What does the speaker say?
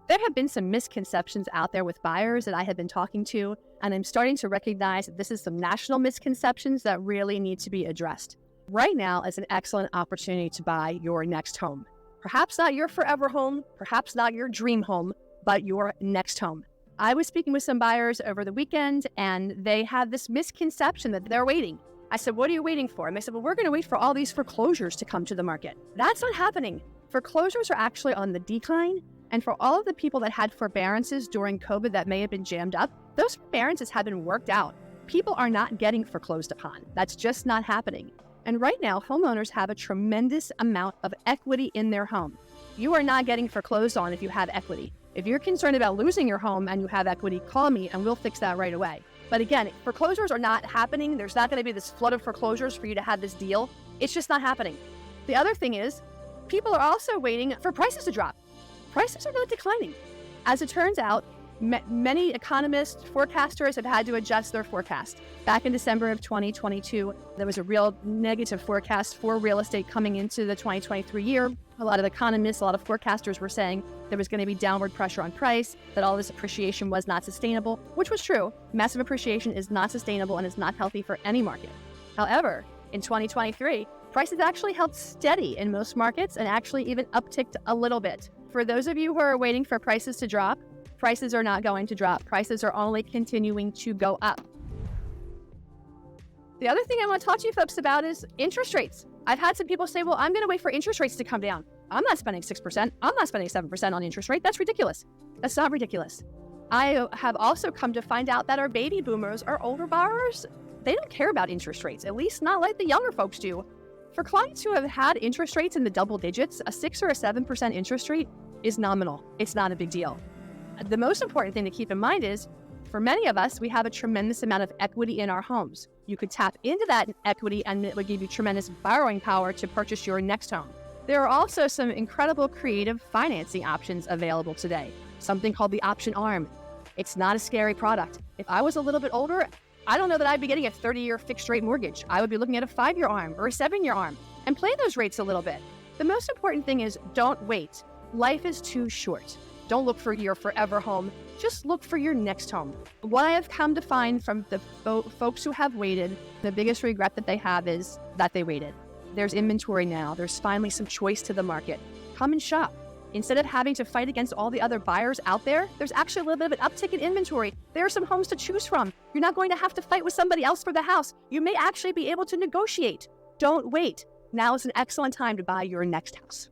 There have been some misconceptions out there with buyers that I have been talking to, and I'm starting to recognize that this is some national misconceptions that really need to be addressed. Right now is an excellent opportunity to buy your next home. Perhaps not your forever home, perhaps not your dream home, but your next home. I was speaking with some buyers over the weekend, and they had this misconception that they're waiting. I said, what are you waiting for? And they said, well, we're going to wait for all these foreclosures to come to the market. That's not happening. Foreclosures are actually on the decline. And for all of the people that had forbearances during COVID that may have been jammed up, those forbearances have been worked out. People are not getting foreclosed upon. That's just not happening. And right now, homeowners have a tremendous amount of equity in their home. You are not getting foreclosed on if you have equity. If you're concerned about losing your home and you have equity, call me and we'll fix that right away. But again, foreclosures are not happening. There's not going to be this flood of foreclosures for you to have this deal. It's just not happening. The other thing is, people are also waiting for prices to drop. Prices are not declining. As it turns out, many economists, forecasters have had to adjust their forecast. Back in December of 2022, there was a real negative forecast for real estate coming into the 2023 year. A lot of economists, a lot of forecasters were saying there was going to be downward pressure on price, that all this appreciation was not sustainable, which was true. Massive appreciation is not sustainable and is not healthy for any market. However, in 2023, prices actually held steady in most markets and actually even upticked a little bit. For those of you who are waiting for prices to drop, prices are not going to drop. Prices are only continuing to go up. The other thing I want to talk to you folks about is interest rates. I've had some people say, well, I'm going to wait for interest rates to come down. I'm not spending 6%. I'm not spending 7% on interest rate. That's ridiculous. That's not ridiculous. I have also come to find out that our baby boomers, our older borrowers, they don't care about interest rates, at least not like the younger folks do. For clients who have had interest rates in the double digits, a 6 or a 7% interest rate is nominal. It's not a big deal. The most important thing to keep in mind is, for many of us, we have a tremendous amount of equity in our homes. You could tap into that equity and it would give you tremendous borrowing power to purchase your next home. There are also some incredible creative financing options available today. Something called the option arm. It's not a scary product. If I was a little bit older, I don't know that I'd be getting a 30-year fixed rate mortgage. I would be looking at a 5-year arm or a 7-year arm and play those rates a little bit. The most important thing is don't wait. Life is too short. Don't look for your forever home. Just look for your next home. What I have come to find from the folks who have waited, the biggest regret that they have is that they waited. There's inventory now. There's finally some choice to the market. Come and shop. Instead of having to fight against all the other buyers out there, there's actually a little bit of an uptick in inventory. There are some homes to choose from. You're not going to have to fight with somebody else for the house. You may actually be able to negotiate. Don't wait. Now is an excellent time to buy your next house.